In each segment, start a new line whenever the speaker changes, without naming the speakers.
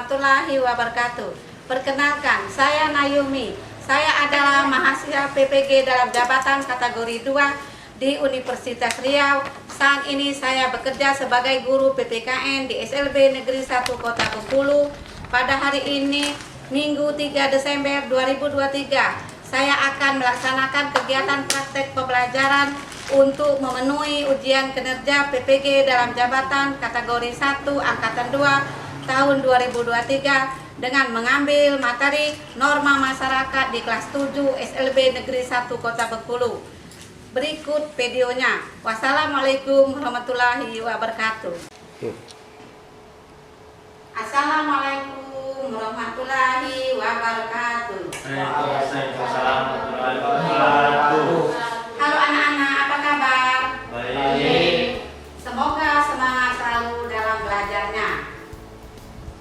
warahmatullahi wabarakatuh. Perkenalkan, saya Nayumi. Saya adalah mahasiswa PPG dalam jabatan kategori 2 di Universitas Riau. Saat ini saya bekerja sebagai guru PPKN di SLB Negeri 1 Kota Bengkulu. Pada hari ini, Minggu 3 Desember 2023, saya akan melaksanakan kegiatan praktek pembelajaran untuk memenuhi ujian kinerja PPG dalam jabatan kategori 1 Angkatan 2 tahun 2023 dengan mengambil materi norma masyarakat di kelas 7 SLB Negeri 1 Kota Bengkulu. Berikut videonya. Wassalamualaikum warahmatullahi wabarakatuh. Assalamualaikum warahmatullahi wabarakatuh.
Waalaikumsalam warahmatullahi wabarakatuh.
Halo anak-anak, apa kabar?
Baik.
Semoga semangat selalu dalam belajarnya.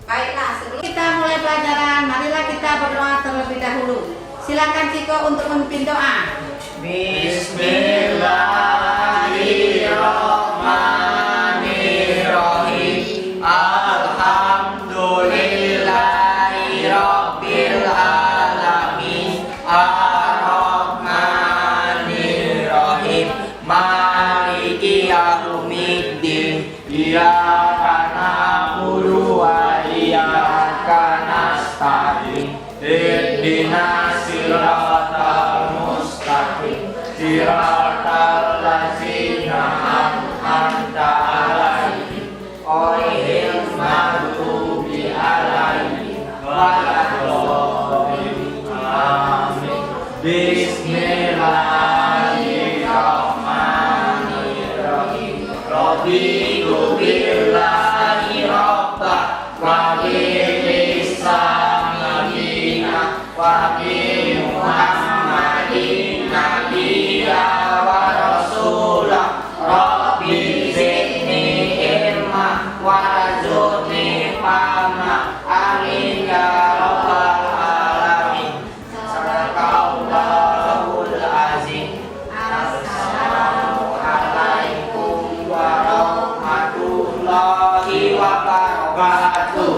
Baiklah, sebelum kita mulai pelajaran, marilah kita berdoa terlebih dahulu. Silakan Ciko untuk memimpin doa.
Bismillahirrahmanirrahim. Alhamdulillahirabbil alamin. Ar-Rahmanirrahim. Maliki yaumiddin. Iyyaka na'budu wa iyyaka nasta'in. Ihdinas siratal mustaqim. Siratal ladzina an'amta 'alaihim ghairil maghdubi 'alaihim waladdallin. Amin. Bismillahirrahmanirrahim. Raditu billahi rabba wa bil islami dina wa bi Muhammadin nabiyya wa rasulah. Rabbi zidni ilma warzuqni fahma. Amin ya rabbal alamin. Sadaqallahul azim. Assalamualaikum warahmatullahi wabarakatuh.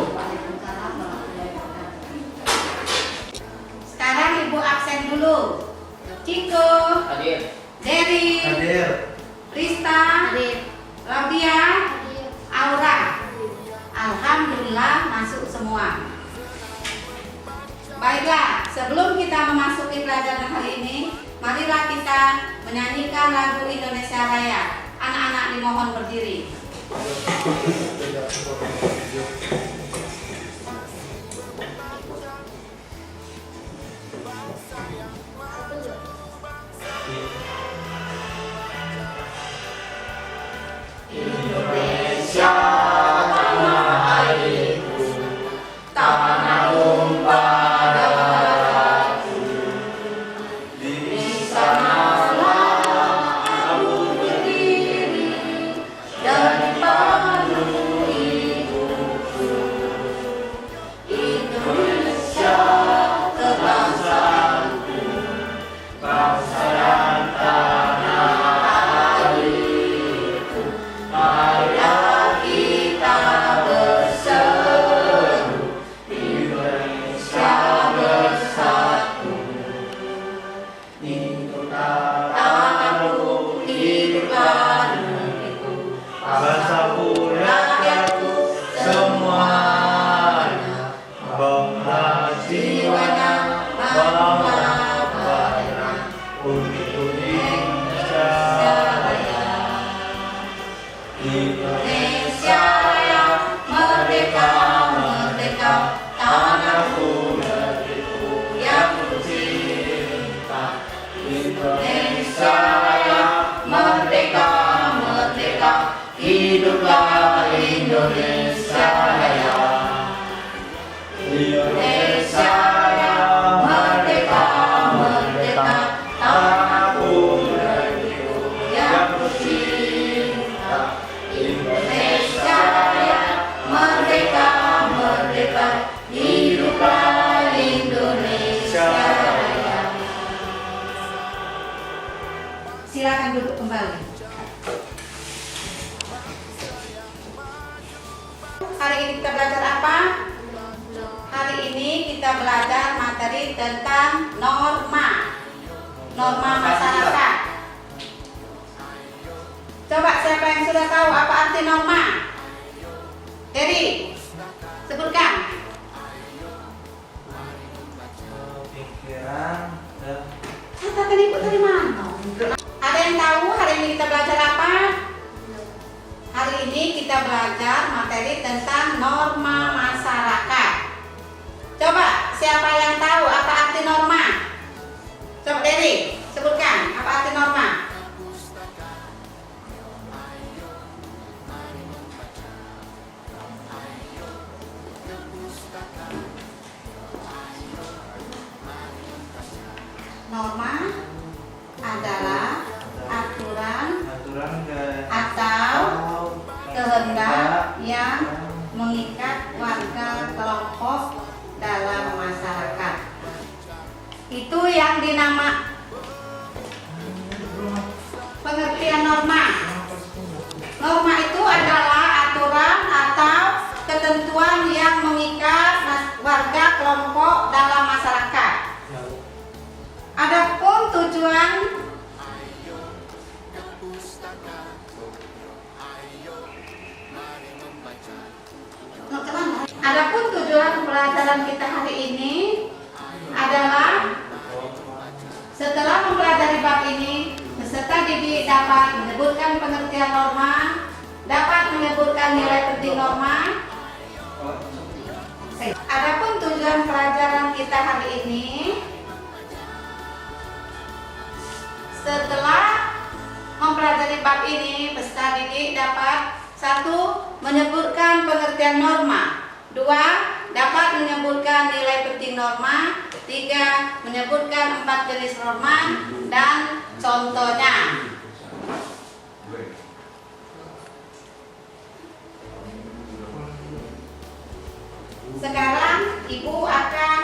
Sekarang Ibu absen dulu. Ciko,
Hadir.
Dery,
Hadir.
Rista, Rabia, Aura. Alhamdulillah masuk semua. Baiklah, sebelum kita memasuki pelajaran hari ini, marilah kita menyanyikan lagu Indonesia Raya. Anak-anak dimohon berdiri.
Indonesia tanah airku, tanah tumpah darahku. Di sanalah aku berdiri dan penuh ibuku. Indonesia kebangsaanku, bangsa dan tanah airku. Marilah kita berseru, Indonesia bersatu. Hiduplah tanahku, hiduplah negeriku, bangsaku, rakyatku semuanya. Bangga jiwanya, bangga badannya, untuk Indonesia Raya. Indonesia Raya, merdeka, merdeka, tanahku, negeriku yang kucinta. Indonesia Raya, merdeka, merdeka, hiduplah Indonesia Raya. Indonesia Raya, merdeka, merdeka, tanahku, negeriku yang kucinta. Indonesia Raya, merdeka, merdeka, hiduplah Indonesia Raya. Silakan duduk kembali. Hari ini kita belajar apa?
kita belajar materi tentang norma masyarakat. Coba siapa yang sudah tahu apa arti norma? Eri, sebutkan.
Pikiran dan
Kata ibu dari mana? Ada yang tahu hari ini kita belajar apa? Hari ini kita belajar materi tentang norma masyarakat. Coba siapa yang tahu apa arti norma? Coba Eri, sebutkan apa arti norma? Norma adalah aturan atau kehendak yang mengikat warga kelompok dalam masyarakat. Itu yang dinamakan pengertian norma. Norma itu adalah aturan atau ketentuan yang mengikat warga kelompok dalam masyarakat. Adapun tujuan pelajaran kita hari ini adalah setelah mempelajari bab ini, peserta didik dapat menyebutkan pengertian norma, dapat menyebutkan nilai penting norma. Adapun tujuan pelajaran kita hari ini, setelah mempelajari bab ini, peserta didik dapat 1. Menyebutkan pengertian norma, 2. Dapat menyebutkan nilai penting norma, 3. Menyebutkan 4 jenis norma dan contohnya. Sekarang Ibu akan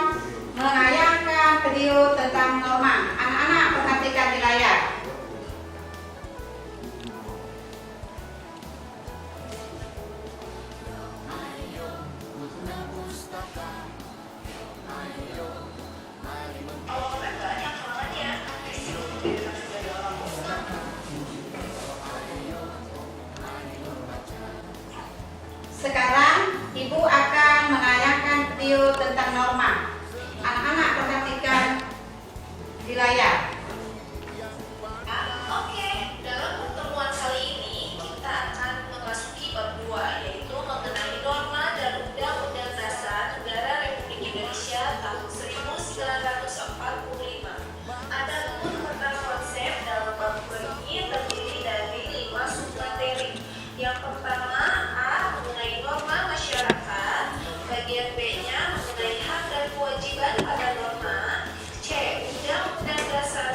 menayangkan video tentang norma. Anak-anak perhatikan di layar. Sekarang Ibu akan menayangkan video tentang norma. Anak-anak perhatikan di layar.
Oke, dalam pertemuan kali ini kita akan memasuki bab 2, yaitu mengenai norma dan Undang-Undang Dasar Negara Republik Indonesia tahun 1945. Adapun tentang konsep dalam bab 2 ini terdiri dari 5 submateri. Yang pertama, A, mengenai norma masyarakat. Bagian B-nya mengenai hak dan kewajiban pada norma. C, Undang-Undang Dasar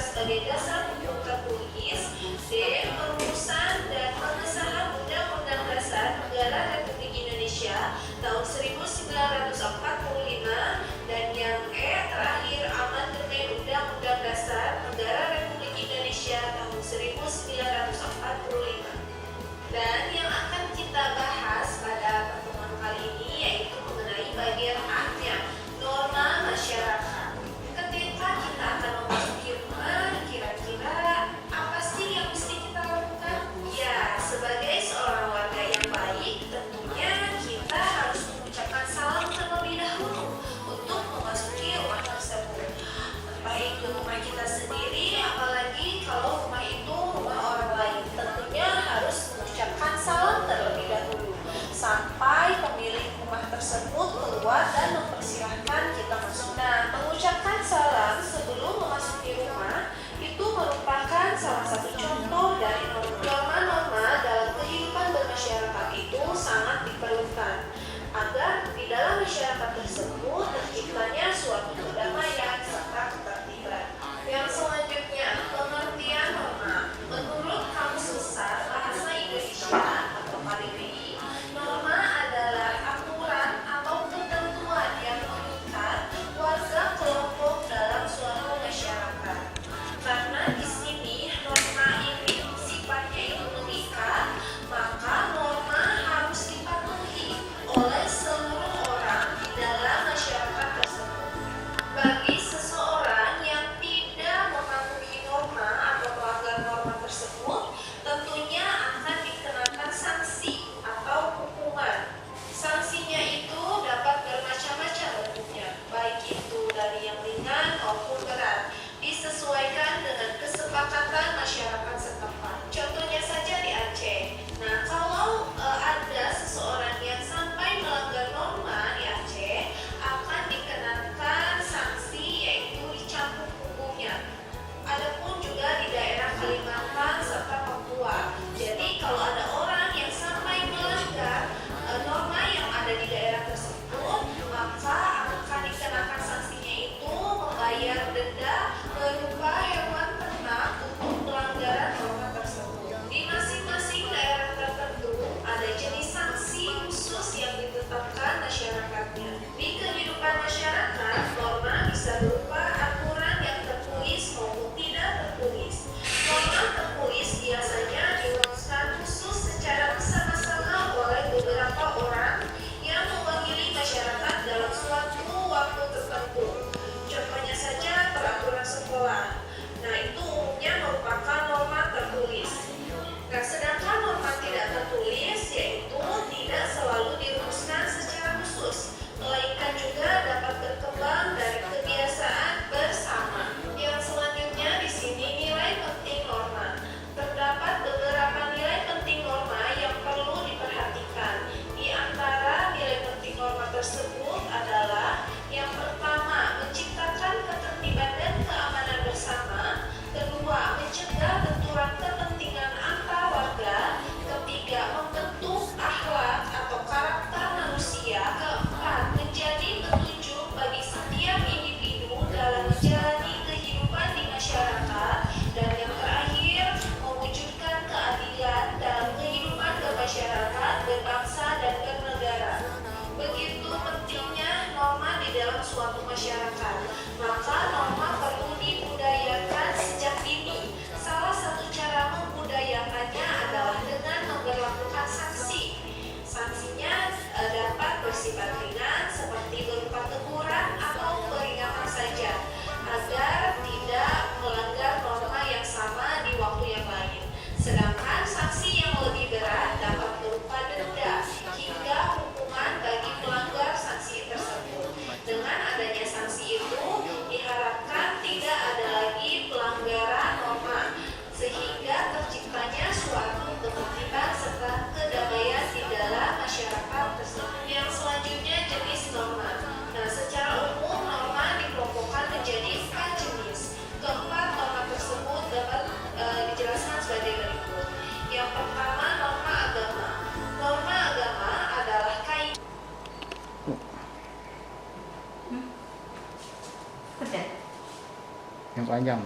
panjang.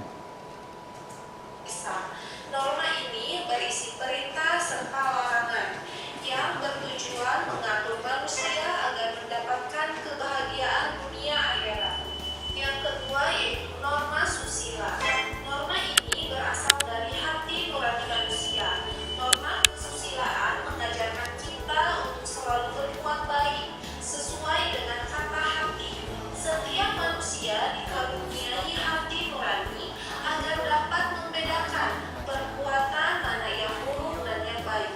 Norma ini berisi perintah serta larangan yang bertujuan mengatur manusia agar mendapatkan kebahagiaan dunia akhirat. Yang kedua yaitu norma susila. Norma ini berasal dari hati nurani manusia. Norma kesusilaan mengajarkan kita untuk selalu berbuat baik sesuai dengan kata hati. Setiap manusia dikaruniai hati nurani agar dapat membedakan perbuatan mana yang buruk dan yang baik.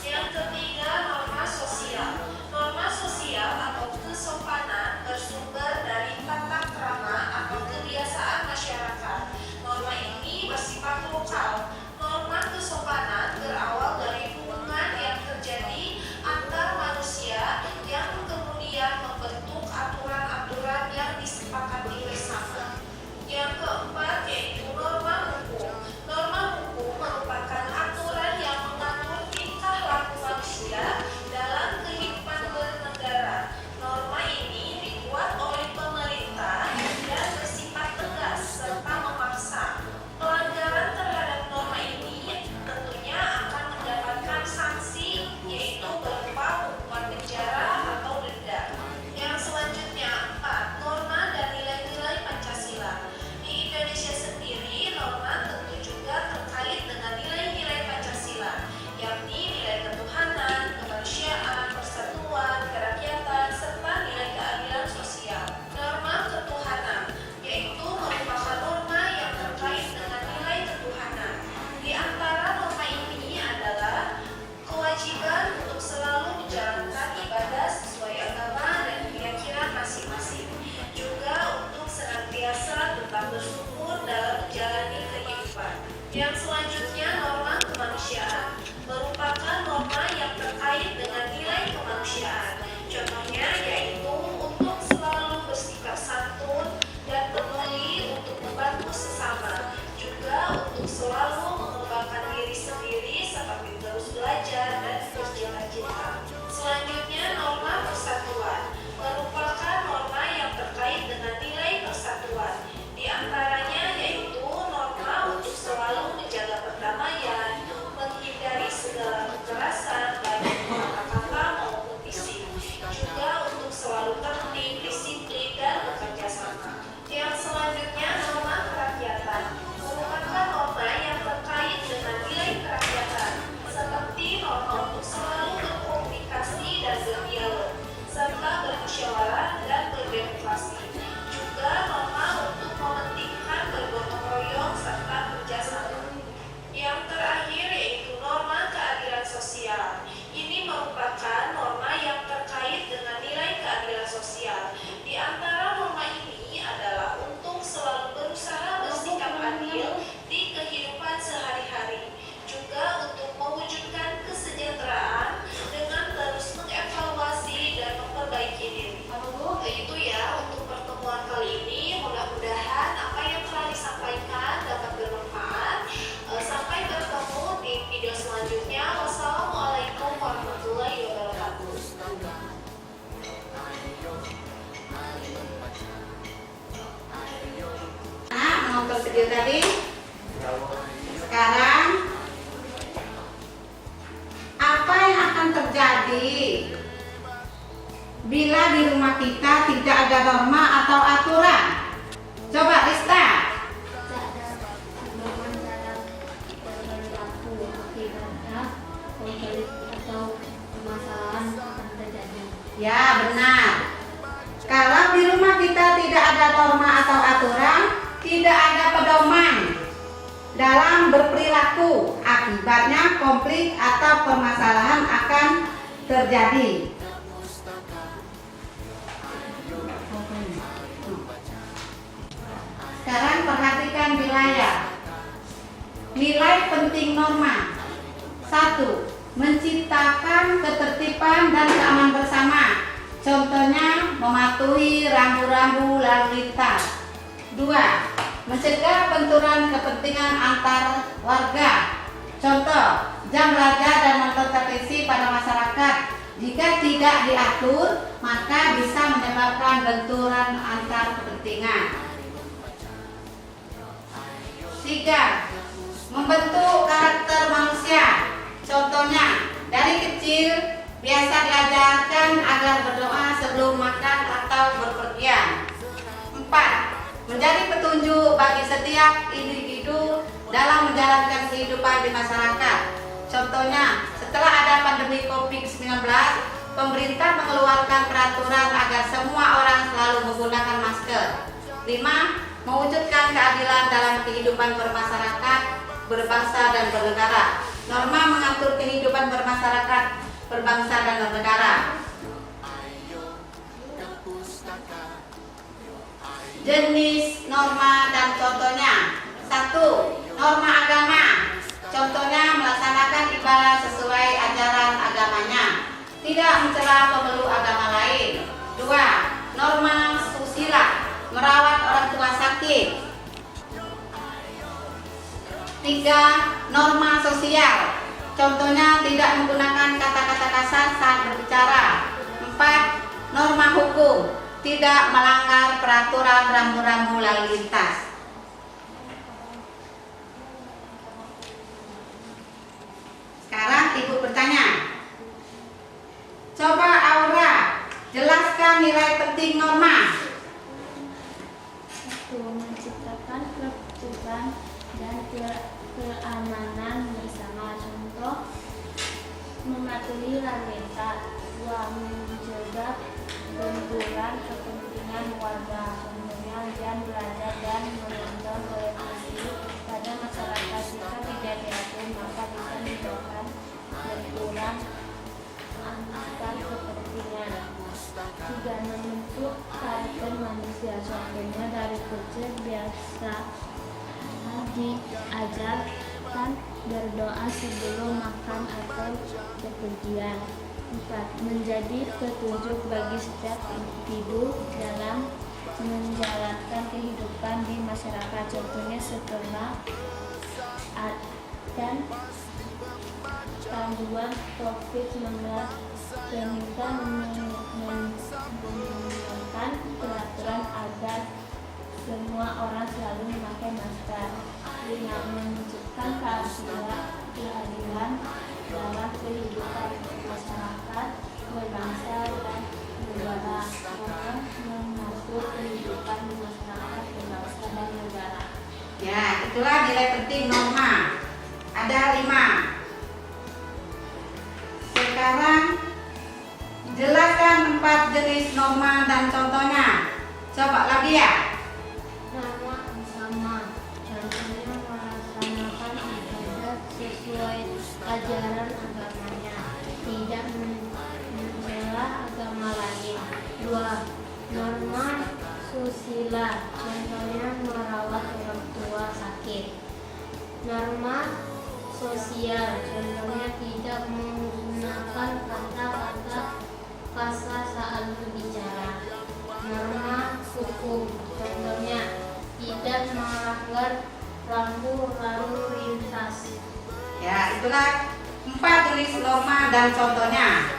Yang ketiga, norma sosial. Norma sosial atau kesopanan bersumber dari tata krama atau kebiasaan masyarakat. Norma ini bersifat lokal. Norma kesopanan berawal dari hubungan yang terjadi antar manusia yang kemudian membentuk aturan-aturan yang disepakati bersama. Yang keempat yaitu norma hukum. Norma hukum merupakan aturan yang mengatur tingkah laku manusia dalam kehidupan bernegara. Norma ini dibuat oleh pemerintah dan bersifat tegas serta memaksa. Pelanggaran terhadap norma ini tentunya akan mendapatkan sanksi, yaitu berupa hukuman penjara atau denda. Yang selanjutnya, 4. Norma dan nilai-nilai Pancasila. Di Indonesia sendiri, norma tentu juga terkait dengan nilai-nilai Pancasila, yakni nilai ketuhanan, kemanusiaan, persatuan, kerakyatan, serta nilai keadilan sosial. Norma ketuhanan, yaitu merupakan norma yang terkait dengan nilai ketuhanan. Di antara norma ini adalah kewajiban untuk selalu menjalankan ibadah sesuai agama dan keyakinan masing-masing. Juga untuk senantiasa tetap bersyukur dalam menjalani kehidupan. Yang selanjutnya, norma kemanusiaan merupakan norma yang terkait dengan nilai kemanusiaan. Contohnya yaitu untuk selalu bersikap santun dan peduli untuk membantu sesama. Juga untuk selalu mengembangkan diri sendiri seperti terus belajar dan bercita-cita. Selanjutnya, norma persatuan merupakan norma yang terkait dengan nilai persatuan. Di antaranya yaitu norma untuk selalu menjaga perdamaian, menghindari segala kekerasan baik kata-kata maupun fisik. Juga untuk selalu tertib, disiplin dan bekerja sama. Yang selanjutnya, norma kerakyatan merupakan norma yang terkait dengan nilai kerakyatan, seperti norma untuk selalu berkomunikasi dan berdialog, serta bermusyawarah dan berdemokrasi. Juga norma untuk mementingkan bergotong royong serta kerjasama. Yang terakhir yaitu norma keadilan sosial. Ini merupakan norma yang terkait dengan nilai keadilan sosial. Di antara norma ini adalah untuk selalu berusaha bersikap adil di kehidupan sehari-hari. Juga untuk mewujudkan kesejahteraan dengan terus mengevaluasi dan memperbaiki diri. Itu ya untuk pertemuan kali ini. Mudah-mudahan apa yang telah disampaikan dapat bermanfaat. Sampai bertemu di video selanjutnya. Wassalamualaikum warahmatullahi wabarakatuh.
Menonton video tadi. Sekarang apa yang akan terjadi bila di rumah kita tidak ada norma atau aturan? Coba Rista.
Tidak ada pedoman dalam berlaku akibatnya konflik atau permasalahan akan terjadi.
Ya, benar. Kalau di rumah kita tidak ada norma atau aturan, tidak ada pedoman dalam berperilaku, akibatnya konflik atau permasalahan akan terjadi. Sekarang perhatikan di layar. Nilai penting norma. 1. Menciptakan ketertiban dan keamanan bersama. Contohnya mematuhi rambu-rambu lalu lintas. 2. Mencegah benturan kepentingan antar warga. Contoh, jam belajar dan nonton televisi pada masyarakat. Jika tidak diatur, maka bisa menyebabkan benturan antar kepentingan. Tiga, membentuk karakter manusia. Contohnya, dari kecil biasa diajarkan agar berdoa sebelum makan atau berpergian. 4. Menjadi petunjuk bagi setiap individu dalam menjalankan kehidupan di masyarakat. Contohnya, setelah ada pandemi COVID-19, pemerintah mengeluarkan peraturan agar semua orang selalu menggunakan masker. 5. Mewujudkan keadilan dalam kehidupan bermasyarakat, berbangsa dan bernegara. Norma mengatur kehidupan bermasyarakat, berbangsa dan bernegara. Jenis norma dan contohnya. 1. Norma agama. Contohnya melaksanakan ibadah sesuai ajaran agamanya, tidak mencela pemeluk agama lain. 2. Norma susila, merawat orang tua sakit. 3. Norma sosial. Contohnya tidak menggunakan kata-kata kasar saat berbicara. 4. Norma hukum, tidak melanggar peraturan rambu-rambu lalu lintas. Sekarang Ibu bertanya. Coba Aura, jelaskan nilai penting norma.
1. Menciptakan ketertiban dan keamanan bersama. Contoh, mematuhi lalu lintas. 2. Menjaga benturan kepentingan warga. Contohnya, jangan belajar dan menonton televisi pada masyarakat. Jika tidak diatur, maka bisa menyebabkan benturan antar kepentingan. 3. Membentuk karakter manusia. Contohnya, dari kecil biasa diajarkan berdoa sebelum makan atau bepergian. 4. Menjadi petunjuk bagi setiap individu dalam menjalankan kehidupan di masyarakat. Contohnya, setelah dan panduan COVID-19, pemerintah mengeluarkan peraturan agar semua orang selalu memakai masker. 5. Menunjukkan keadilan dalam kehidupan masyarakat, berbangsa dan negara. 6. Mengatur kehidupan di masyarakat, berbangsa dan negara.
Ya, itulah nilai penting norma. Ada 5. Sekarang jelaskan 4 jenis norma dan contohnya. Coba Labia.
Norma agama. Contohnya, melaksanakan ibadah sesuai ajaran agamanya, tidak mencela agama lain. 2. Norma susila. Contohnya, merawat orang tua sakit. Norma sosial. Contohnya, tidak menggunakan kata-kata kasar saat berbicara. Norma hukum. Contohnya, tidak melanggar rambu lalu lintas.
Ya, itulah 4 jenis norma dan contohnya.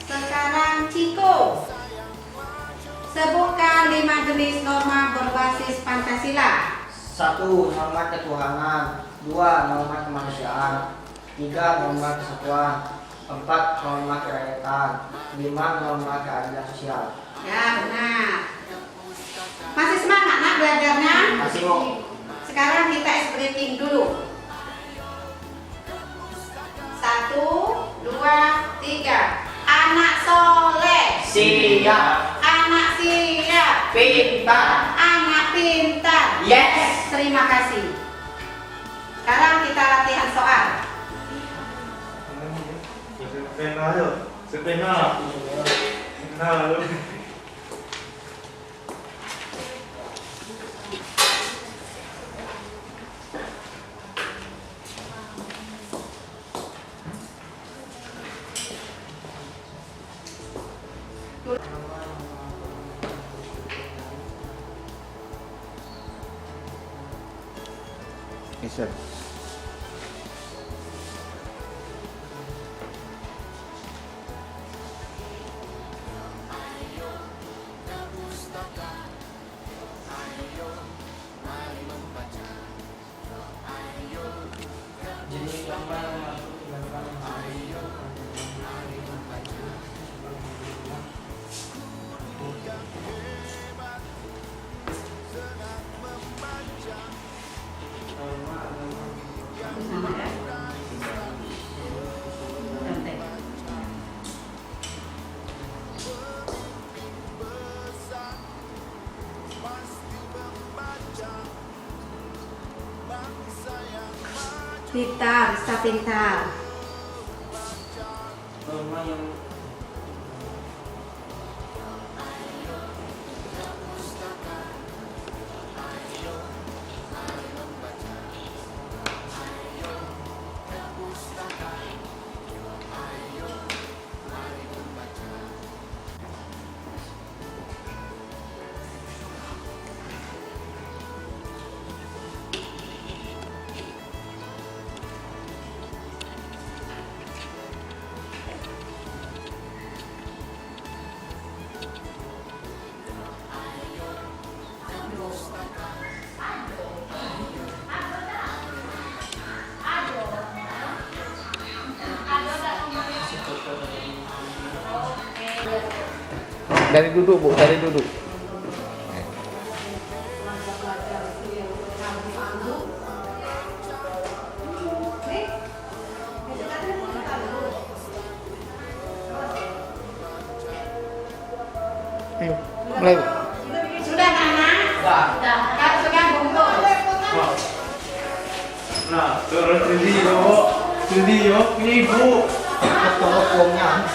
Sekarang Ciko, sebutkan 5 jenis norma berbasis Pancasila.
1. Norma ketuhanan. 2. Norma kemanusiaan. 3. Norma kesatuan. 4. Norma kerakyatan. 5. Norma keadilan sosial.
Ya, benar. Masih semangat nak belajarnya?
Masih, Bu.
Sekarang kita briefing dulu. 1, 2, 3. Anak soleh.
Siap.
Anak siap.
Pintar.
Anak pintar.
Yes.
Terima kasih. Sekarang kita latihan soal.
Pena aja, sepena. Nah,
Bisa.
Pintar, bisa pintar.
Norma yang
Dari duduk Bu, dari duduk. Ayo, mulai Bu.
Sudah Nana?
Sudah.
Kalau sudah bungkus.
Nah, terus video, video ini Ibu.
Tolongnya.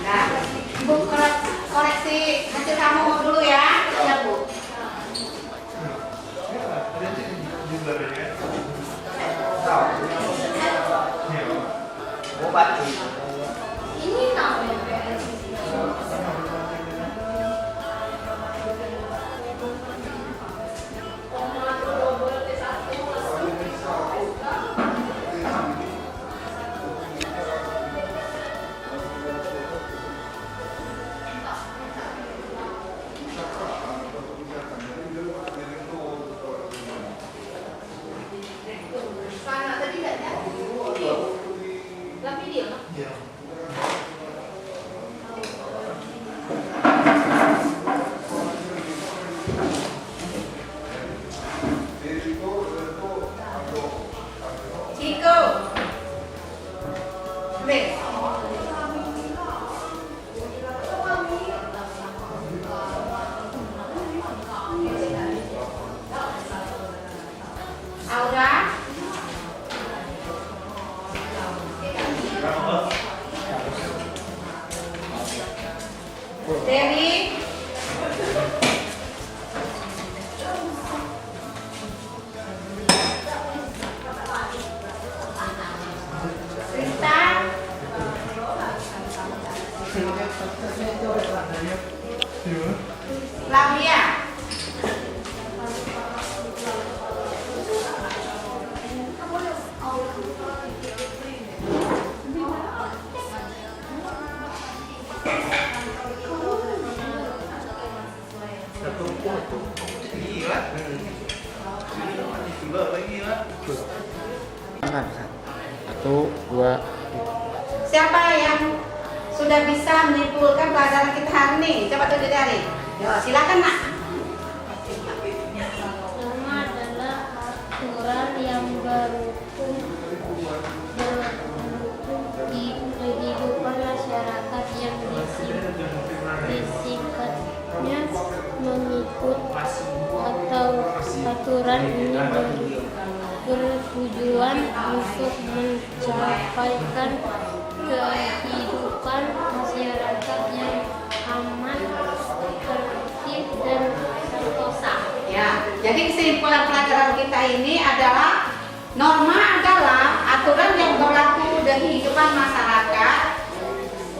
Nah, Ibu koreksi hasil kamu dulu ya. Ya Bu.
Obat.
Ini namanya.
Ciko. Wes. Aura. Dewi. Rita. Lamia.
Gila. Gila lagi lah.
Satu, dua.
Siapa yang sudah bisa menyimpulkan pelajaran kita hari ini? Coba tunjuk jari. Yo, silakan Nak.
Pertama adalah aturan yang berhukum di kehidupan masyarakat yang disingkatnya mengikut atau aturan ini bertujuan untuk mencapaikan kehidupan masyarakat yang aman, tertib dan sentosa.
Ya, jadi kesimpulan pelajaran kita ini adalah norma adalah aturan yang berlaku di kehidupan masyarakat,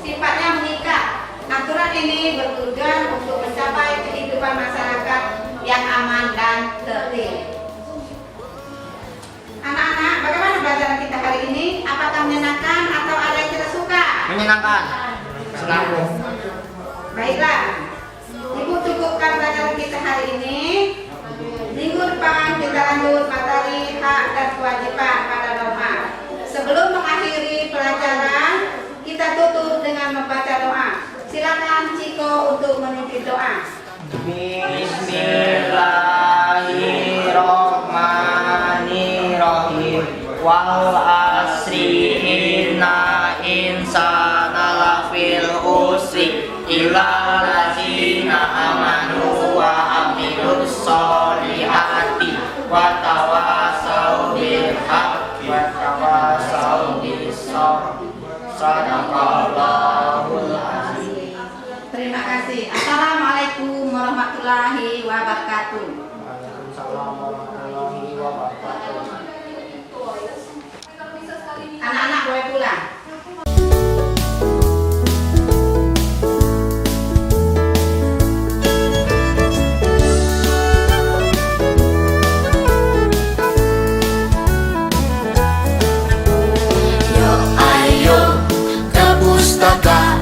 sifatnya mengikat. Aturan ini bertujuan untuk mencapai kehidupan masyarakat yang aman dan tertib. Anak-anak, bagaimana pelajaran kita hari ini? Apakah menyenangkan atau ada yang tidak suka?
Menyenangkan. Senang.
Baiklah, Ibu cukupkan pelajaran kita hari ini. Minggu depan kita lanjut materi hak dan kewajiban pada norma. Sebelum mengakhiri pelajaran, kita tutup dengan membaca doa. Silakan Ciko untuk memimpin doa.
Bismillahirrahmanirrahim. Wal asri inna insana lafil usri illa lazina amanu wa amilus Sadaqallahul azim.
Terima kasih. Assalamualaikum warahmatullahi wabarakatuh.
Waalaikumsalam warahmatullahi wabarakatuh.
Anak-anak boleh pulang.
Yo ayo ke pustaka,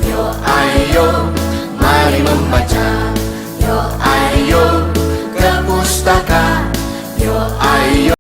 yo ayo mari membaca, yo ayo